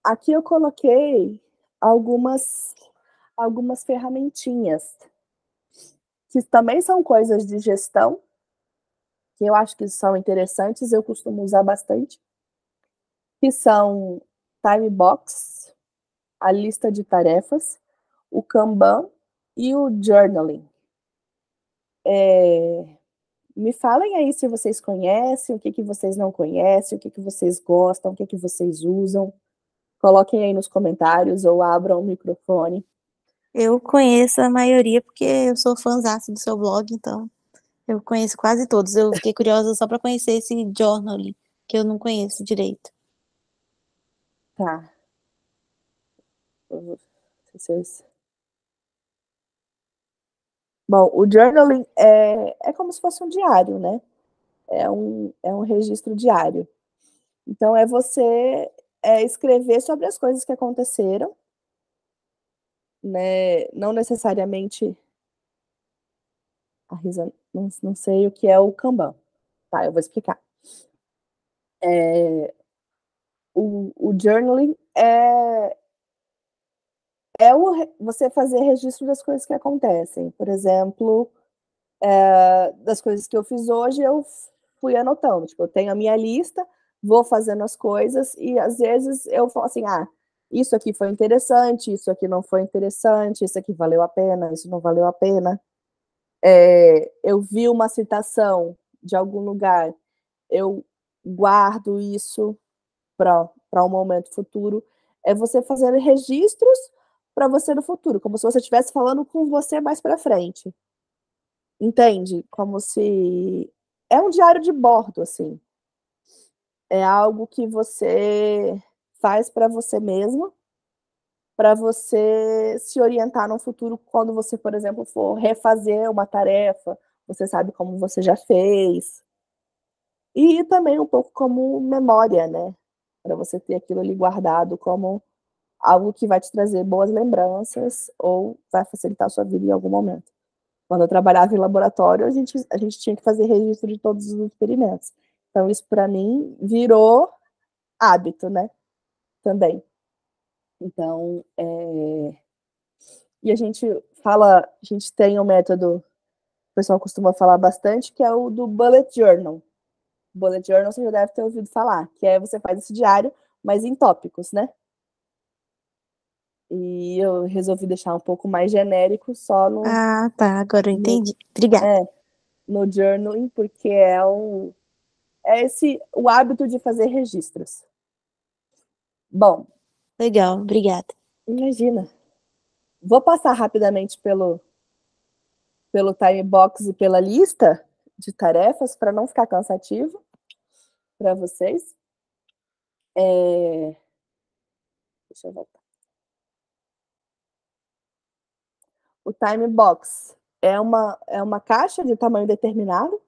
Aqui eu coloquei algumas, algumas ferramentinhas, que também são coisas de gestão, que eu acho que são interessantes, eu costumo usar bastante, que são Timebox, a lista de tarefas, o Kanban e o Journaling. Me falem aí se vocês conhecem, o que, que vocês não conhecem, o que, que vocês gostam, o que, que vocês usam. Coloquem aí nos comentários ou abram o microfone. Eu conheço a maioria porque eu sou fãzaça do seu blog, então eu conheço quase todos. Eu fiquei curiosa só para conhecer esse Journaling, que eu não conheço direito. Tá. Vocês... Bom, o journaling é como se fosse um diário, né? É um registro diário. Então, é você escrever sobre as coisas que aconteceram, né? Não necessariamente. A Risa, não sei o que é o Kanban. Tá, eu vou explicar. O journaling você fazer registro das coisas que acontecem. Por exemplo, das coisas que eu fiz hoje, eu fui anotando. Tipo, eu tenho a minha lista, vou fazendo as coisas, e às vezes eu falo assim, isso aqui foi interessante, isso aqui não foi interessante, isso aqui valeu a pena, isso não valeu a pena. Eu vi uma citação de algum lugar, eu guardo isso para um momento futuro. É você fazer registros para você no futuro, como se você estivesse falando com você mais para frente. Entende? Como se é um diário de bordo, assim. É algo que você faz para você mesmo, para você se orientar no futuro quando você, por exemplo, for refazer uma tarefa, você sabe como você já fez. E também um pouco como memória, né? Para você ter aquilo ali guardado como algo que vai te trazer boas lembranças ou vai facilitar a sua vida em algum momento. Quando eu trabalhava em laboratório, a gente tinha que fazer registro de todos os experimentos. Então, isso para mim virou hábito, né? Também. Então, e a gente tem um método, o pessoal costuma falar bastante, que é o do Bullet Journal. Bullet Journal você já deve ter ouvido falar, que é você faz esse diário, mas em tópicos, né? E eu resolvi deixar um pouco mais genérico só Ah, tá, agora eu no, entendi. Obrigada. é, no journaling, porque o hábito de fazer registros. Bom, Legal, obrigada. imagina. Vou passar rapidamente pelo time box e pela lista de tarefas para não ficar cansativo para vocês. Deixa eu voltar. O time box é uma caixa de tamanho determinado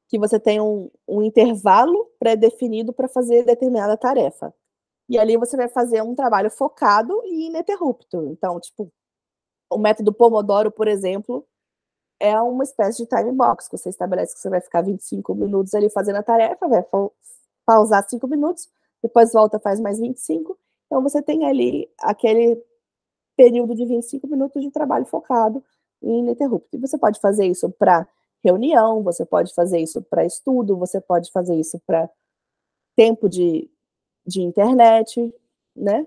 que você tem um intervalo pré-definido para fazer determinada tarefa. E ali você vai fazer um trabalho focado e ininterrupto. Então, tipo, o método Pomodoro, por exemplo, é uma espécie de time box, que você estabelece que você vai ficar 25 minutos ali fazendo a tarefa, vai pausar 5 minutos, depois volta, faz mais 25. Então, você tem ali aquele período de 25 minutos de trabalho focado e ininterrupto. E você pode fazer isso para reunião, você pode fazer isso para estudo, você pode fazer isso para tempo de internet, né?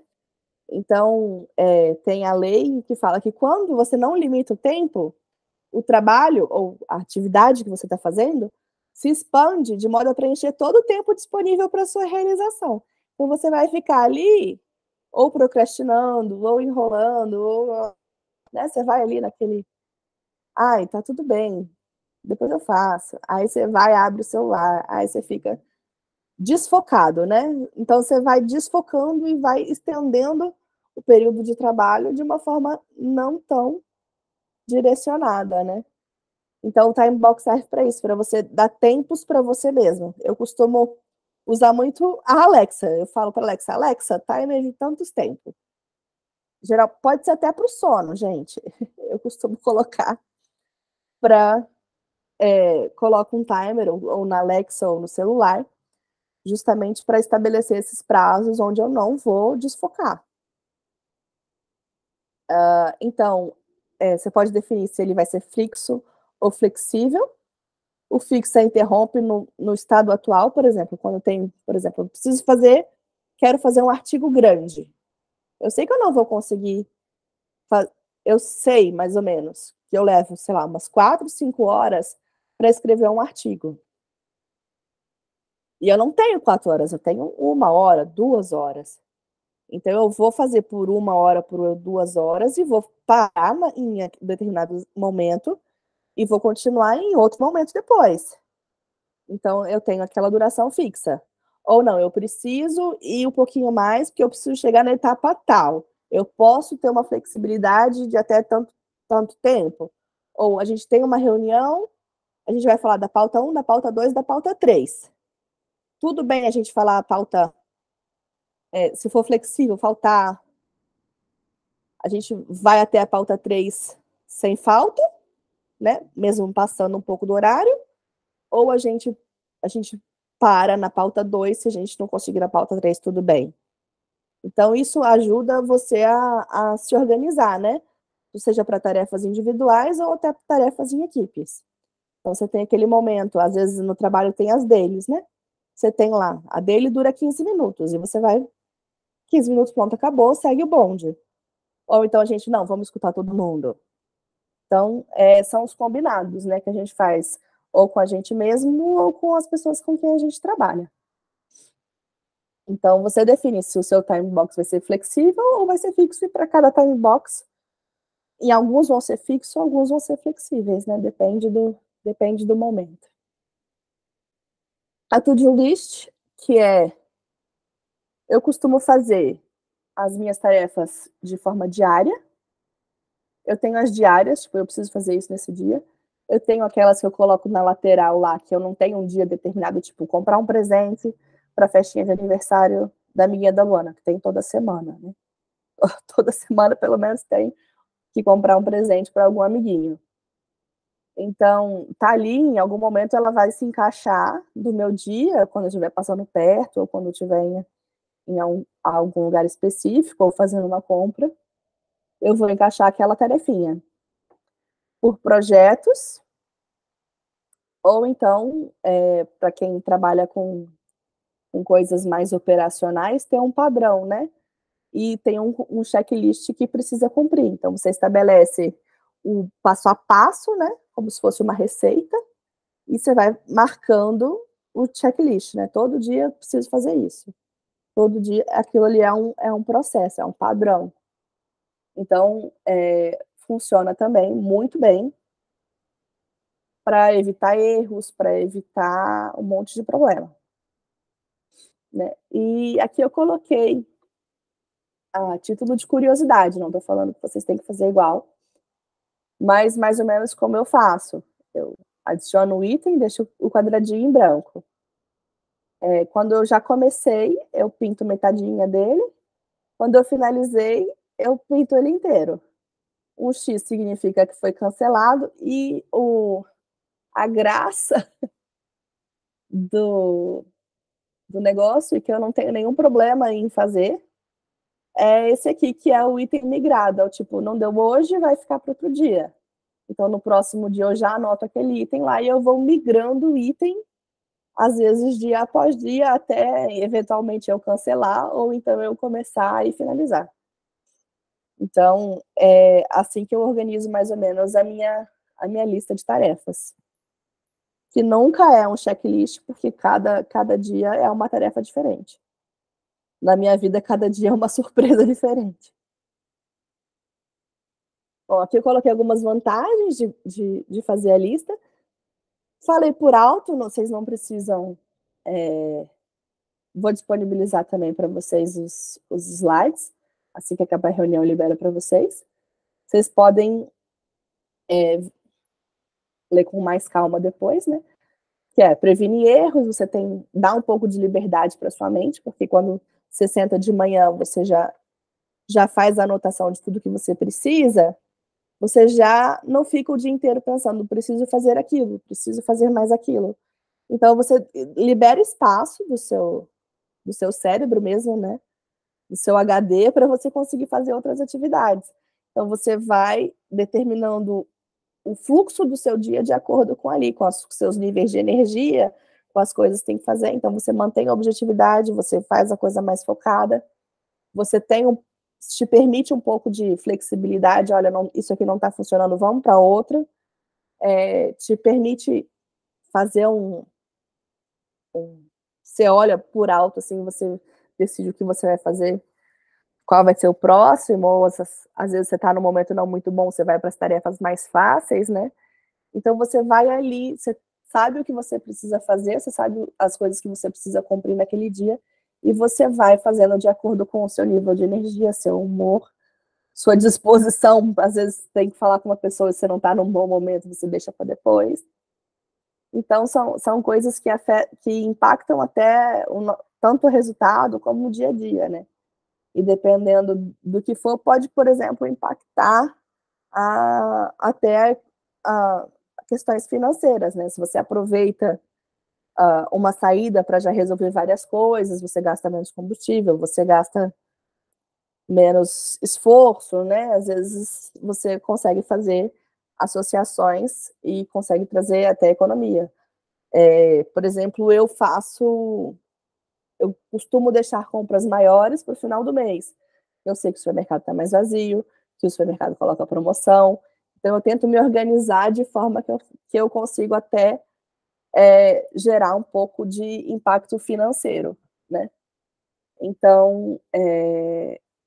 Então, tem a lei que fala que quando você não limita o tempo, o trabalho ou a atividade que você está fazendo se expande de modo a preencher todo o tempo disponível para sua realização. Então, você vai ficar ali ou procrastinando, ou enrolando, ou né, você vai ali naquele, ai, tá tudo bem, depois eu faço. Aí você vai, abre o celular, aí você fica desfocado, né? Então você vai desfocando e vai estendendo o período de trabalho de uma forma não tão direcionada, né? Então o time box serve para isso, para você dar tempos para você mesmo. Eu costumo usar muito a Alexa. Eu falo para Alexa, Alexa, timer de tantos tempos. Geral, pode ser até para o sono, gente. Eu costumo colocar para coloco um timer ou na Alexa ou no celular justamente para estabelecer esses prazos onde eu não vou desfocar. Então, você pode definir se ele vai ser fixo ou flexível. O fixo interrompe no estado atual, por exemplo, quando eu tenho, por exemplo, quero fazer um artigo grande. Eu sei que eu não vou conseguir, eu sei mais ou menos que eu levo, sei lá, umas 4, 5 horas para escrever um artigo. E eu não tenho 4 horas, eu tenho 1 hora, 2 horas. Então, eu vou fazer por 1 hora, por 2 horas, e vou parar em determinado momento, e vou continuar em outro momento depois. Então, eu tenho aquela duração fixa. Ou não, eu preciso ir um pouquinho mais, porque eu preciso chegar na etapa tal. Eu posso ter uma flexibilidade de até tanto tempo. Ou a gente tem uma reunião, a gente vai falar da pauta 1, da pauta 2, da pauta 3. Tudo bem a gente falar a pauta, se for flexível, faltar, a gente vai até a pauta 3 sem falta, né? Mesmo passando um pouco do horário, ou a gente para na pauta 2, se a gente não conseguir na pauta 3, tudo bem. Então, isso ajuda você a se organizar, né? Seja para tarefas individuais ou até tarefas em equipes. Então, você tem aquele momento, às vezes no trabalho tem as deles, né? Você tem lá, a dele dura 15 minutos, e você vai, 15 minutos, pronto, acabou, segue o bonde. Ou então a gente, não, vamos escutar todo mundo. Então, são os combinados, né, que a gente faz, ou com a gente mesmo, ou com as pessoas com quem a gente trabalha. Então, você define se o seu time box vai ser flexível ou vai ser fixo, e para cada time box, e alguns vão ser fixos, alguns vão ser flexíveis, né, depende do momento. A to-do list, que eu costumo fazer as minhas tarefas de forma diária. Eu tenho as diárias, tipo, eu preciso fazer isso nesse dia. Eu tenho aquelas que eu coloco na lateral lá, que eu não tenho um dia determinado, tipo, comprar um presente para a festinha de aniversário da amiguinha da Luana, que tem toda semana, né? Toda semana, pelo menos, tem que comprar um presente para algum amiguinho. Então, tá ali, em algum momento ela vai se encaixar do meu dia, quando eu estiver passando perto, ou quando eu estiver em algum lugar específico, ou fazendo uma compra, eu vou encaixar aquela tarefinha. Por projetos, ou então, para quem trabalha com coisas mais operacionais, tem um padrão, né? E tem um checklist que precisa cumprir. Então, você estabelece o passo a passo, né? Como se fosse uma receita, e você vai marcando o checklist, né? Todo dia eu preciso fazer isso. Todo dia, aquilo ali é um processo, é um padrão. Então, funciona também muito bem para evitar erros, para evitar um monte de problema. Né? E aqui eu coloquei a título de curiosidade, não estou falando que vocês têm que fazer igual, mas mais ou menos como eu faço. Eu adiciono o item, deixo o quadradinho em branco. Quando eu já comecei, eu pinto metadinha dele. Quando eu finalizei, eu pinto ele inteiro. O X significa que foi cancelado, e a graça do negócio, e que eu não tenho nenhum problema em fazer, é esse aqui, que é o item migrado. É o tipo, não deu hoje, vai ficar para outro dia. Então, no próximo dia, eu já anoto aquele item lá, e eu vou migrando o item, às vezes, dia após dia, até, eventualmente, eu cancelar, ou então eu começar e finalizar. Então, é assim que eu organizo, mais ou menos, a minha lista de tarefas. Que nunca é um checklist, porque cada dia é uma tarefa diferente. Na minha vida, cada dia é uma surpresa diferente. Bom, aqui eu coloquei algumas vantagens de fazer a lista. Falei por alto, vocês não precisam... vou disponibilizar também para vocês os slides. Assim que acabar a reunião, eu libero para vocês. Vocês podem ler com mais calma depois, né? Que é prevenir erros, você dá um pouco de liberdade para sua mente, porque quando você senta de manhã, você já faz a anotação de tudo que você precisa, você já não fica o dia inteiro pensando, preciso fazer aquilo, preciso fazer mais aquilo. Então, você libera espaço do seu cérebro mesmo, né? Do seu HD, para você conseguir fazer outras atividades. Então, você vai determinando o fluxo do seu dia de acordo com ali, com os seus níveis de energia, com as coisas que tem que fazer. Então, você mantém a objetividade, você faz a coisa mais focada, você te permite um pouco de flexibilidade, olha, não, isso aqui não está funcionando, vamos para outra. Te permite fazer você olha por alto, assim, você decide o que você vai fazer, qual vai ser o próximo, ou às vezes você está num momento não muito bom, você vai para as tarefas mais fáceis, né? Então você vai ali, você sabe o que você precisa fazer, você sabe as coisas que você precisa cumprir naquele dia, e você vai fazendo de acordo com o seu nível de energia, seu humor, sua disposição. Às vezes tem que falar com uma pessoa e você não está num bom momento, você deixa para depois. Então, são coisas que impactam até tanto o resultado como o dia a dia, né? E dependendo do que for, pode, por exemplo, impactar até questões financeiras, né? Se você aproveita uma saída para já resolver várias coisas, você gasta menos combustível, você gasta menos esforço, né? Às vezes você consegue fazer associações e consegue trazer até economia. Por exemplo, eu costumo deixar compras maiores para o final do mês. Eu sei que o supermercado está mais vazio, que o supermercado coloca promoção, então eu tento me organizar de forma que eu consigo até gerar um pouco de impacto financeiro, né? Então,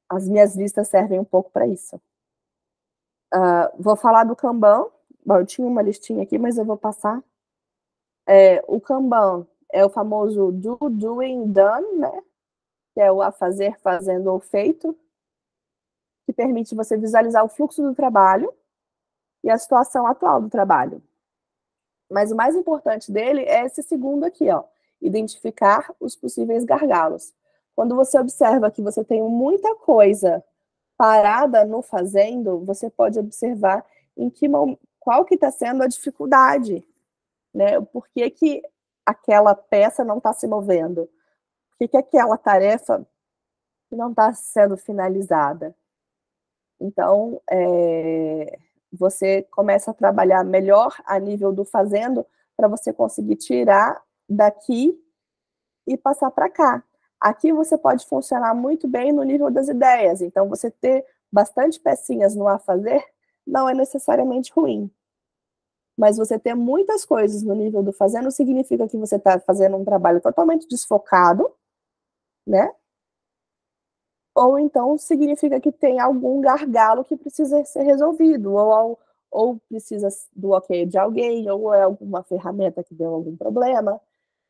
as minhas listas servem um pouco para isso. Vou falar do Kanban. Bom, eu tinha uma listinha aqui, mas eu vou passar. O Kanban é o famoso do, doing, done, né? Que é o a fazer, fazendo ou feito, que permite você visualizar o fluxo do trabalho e a situação atual do trabalho. Mas o mais importante dele é esse segundo aqui, ó, identificar os possíveis gargalos. Quando você observa que você tem muita coisa parada no fazendo, você pode observar qual que está sendo a dificuldade, né? Por que aquela peça não está se movendo? Por que aquela tarefa não está sendo finalizada? Então, você começa a trabalhar melhor a nível do fazendo para você conseguir tirar daqui e passar para cá. Aqui você pode funcionar muito bem no nível das ideias. Então, você ter bastante pecinhas no a fazer não é necessariamente ruim. Mas você ter muitas coisas no nível do fazendo significa que você está fazendo um trabalho totalmente desfocado, né? Ou então significa que tem algum gargalo que precisa ser resolvido, ou precisa do ok de alguém, ou é alguma ferramenta que deu algum problema.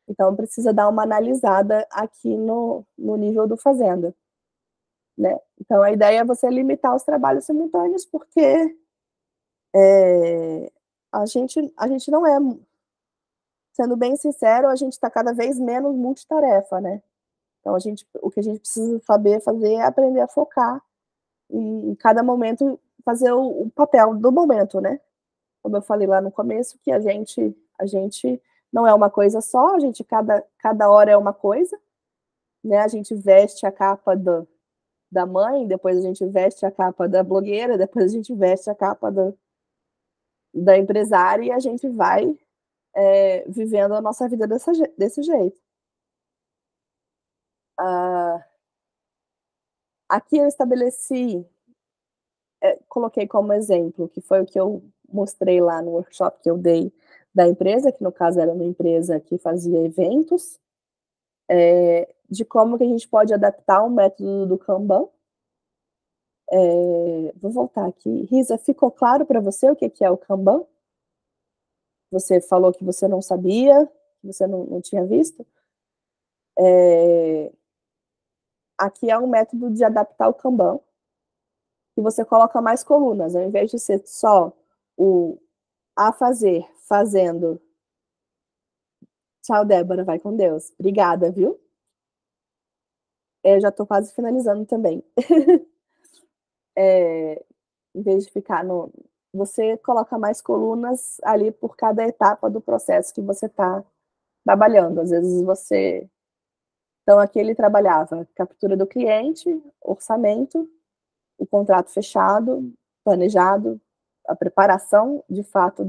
Então, precisa dar uma analisada aqui no nível do fazenda, né? Então, a ideia é você limitar os trabalhos simultâneos, porque a gente não é, sendo bem sincero, a gente está cada vez menos multitarefa, né? Então, o que a gente precisa saber fazer é aprender a focar em cada momento, fazer o papel do momento, né? Como eu falei lá no começo, que a gente não é uma coisa só, cada hora é uma coisa, né? A gente veste a capa da mãe, depois a gente veste a capa da blogueira, depois a gente veste a capa da empresária e a gente vai vivendo a nossa vida desse jeito. Aqui eu estabeleci, coloquei como exemplo, que foi o que eu mostrei lá no workshop que eu dei da empresa, que no caso era uma empresa que fazia eventos, de como que a gente pode adaptar o método do Kanban. Vou voltar aqui. Risa, ficou claro para você o que é o Kanban? Você falou que você não sabia, que você não tinha visto. Aqui é um método de adaptar o Kanban, que você coloca mais colunas, ao invés de ser só o a fazer, fazendo. Tchau, Débora, vai com Deus. Obrigada, viu? Eu já estou quase finalizando também. Em vez de ficar no... Você coloca mais colunas ali por cada etapa do processo que você está trabalhando. Às vezes você... Então, aqui ele trabalhava captura do cliente, orçamento, o contrato fechado, planejado, a preparação, de fato,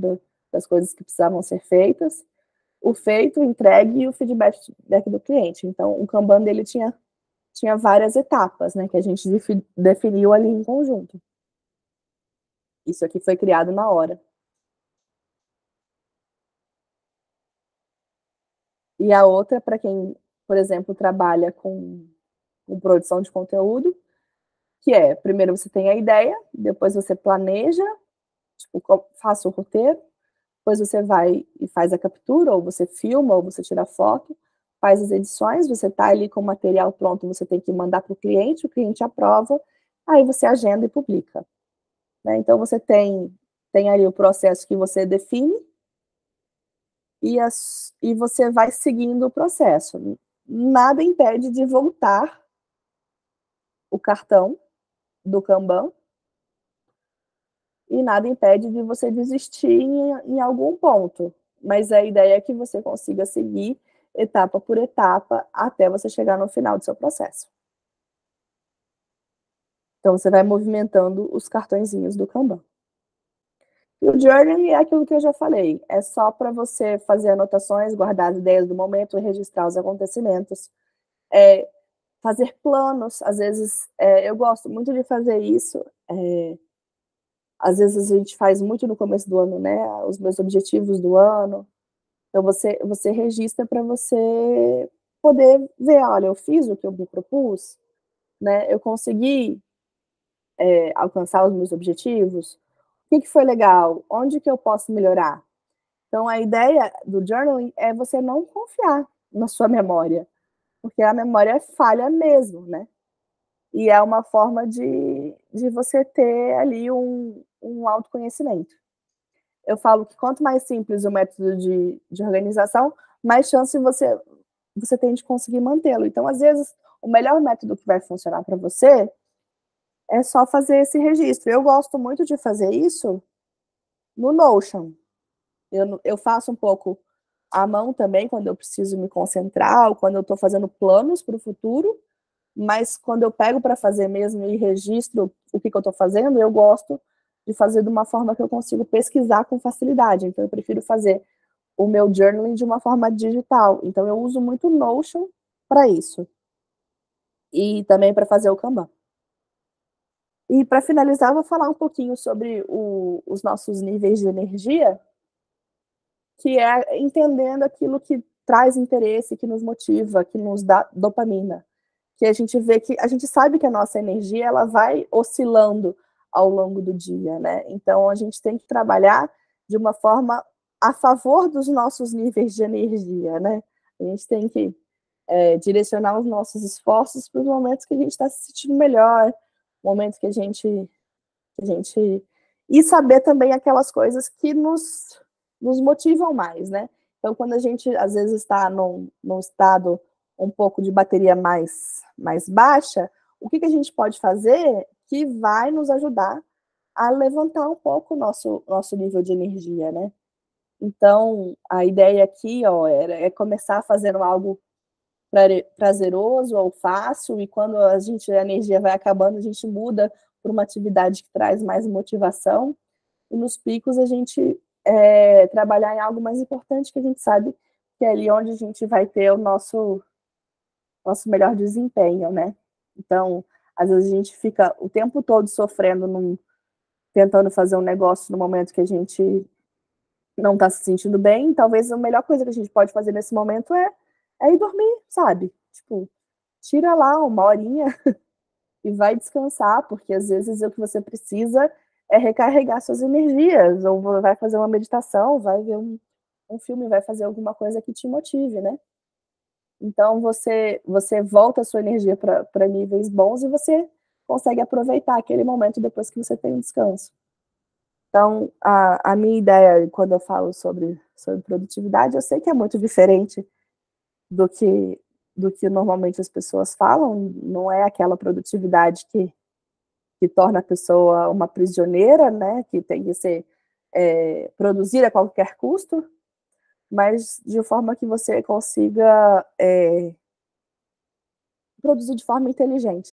das coisas que precisavam ser feitas, o feito, o entregue e o feedback do cliente. Então, o Kanban dele tinha várias etapas, né, que a gente definiu ali em conjunto. Isso aqui foi criado na hora. E a outra, para quem, por exemplo, trabalha com produção de conteúdo, que é, primeiro você tem a ideia, depois você planeja, tipo, faça o roteiro, depois você vai e faz a captura, ou você filma, ou você tira foto, faz as edições, você está ali com o material pronto, você tem que mandar para o cliente aprova, aí você agenda e publica. Né? Então, você tem ali o processo que você define e você vai seguindo o processo. Nada impede de voltar o cartão do Kanban e nada impede de você desistir em algum ponto. Mas a ideia é que você consiga seguir etapa por etapa até você chegar no final do seu processo. Então, você vai movimentando os cartõezinhos do Kanban. E o journaling é aquilo que eu já falei, é só para você fazer anotações, guardar as ideias do momento, registrar os acontecimentos, fazer planos. Às vezes, eu gosto muito de fazer isso, às vezes a gente faz muito no começo do ano, né, os meus objetivos do ano, então você registra para você poder ver, olha, eu fiz o que eu me propus, né, eu consegui alcançar os meus objetivos, o que foi legal, onde que eu posso melhorar? Então, a ideia do journaling é você não confiar na sua memória, porque a memória falha mesmo, né? E é uma forma de você ter ali um autoconhecimento. Eu falo que quanto mais simples o método de organização, mais chance você tem de conseguir mantê-lo. Então, às vezes, o melhor método que vai funcionar para você é só fazer esse registro. Eu gosto muito de fazer isso no Notion. Eu faço um pouco à mão também, quando eu preciso me concentrar, ou quando eu estou fazendo planos para o futuro, mas quando eu pego para fazer mesmo e registro o que eu estou fazendo, eu gosto de fazer de uma forma que eu consigo pesquisar com facilidade. Então, eu prefiro fazer o meu journaling de uma forma digital. Então, eu uso muito o Notion para isso. E também para fazer o Kanban. E para finalizar, eu vou falar um pouquinho sobre os nossos níveis de energia, que é entendendo aquilo que traz interesse, que nos motiva, que nos dá dopamina. Que a gente vê que a gente sabe que a nossa energia ela vai oscilando ao longo do dia, né? Então a gente tem que trabalhar de uma forma a favor dos nossos níveis de energia, né? A gente tem que direcionar os nossos esforços para os momentos que a gente está se sentindo melhor, momentos que a gente e saber também aquelas coisas que nos motivam mais, né? Então, quando a gente, às vezes, está num estado um pouco de bateria mais baixa, o que a gente pode fazer que vai nos ajudar a levantar um pouco o nosso nível de energia, né? Então, a ideia aqui, ó, é começar fazendo algo prazeroso ou fácil, e quando a energia vai acabando, a gente muda para uma atividade que traz mais motivação, e nos picos a gente trabalhar em algo mais importante, que a gente sabe que é ali onde a gente vai ter o nosso melhor desempenho, né? Então, às vezes a gente fica o tempo todo sofrendo, tentando fazer um negócio no momento que a gente não está se sentindo bem. Talvez a melhor coisa que a gente pode fazer nesse momento é ir dormir, sabe? Tipo, tira lá uma horinha e vai descansar, porque às vezes o que você precisa é recarregar suas energias, ou vai fazer uma meditação, vai ver um filme, vai fazer alguma coisa que te motive, né? Então, você volta a sua energia para níveis bons e você consegue aproveitar aquele momento depois que você tem um descanso. Então, a minha ideia, quando eu falo sobre produtividade, eu sei que é muito diferente do que normalmente as pessoas falam, não é aquela produtividade que torna a pessoa uma prisioneira, né, que tem que ser produzir a qualquer custo, mas de forma que você consiga produzir de forma inteligente.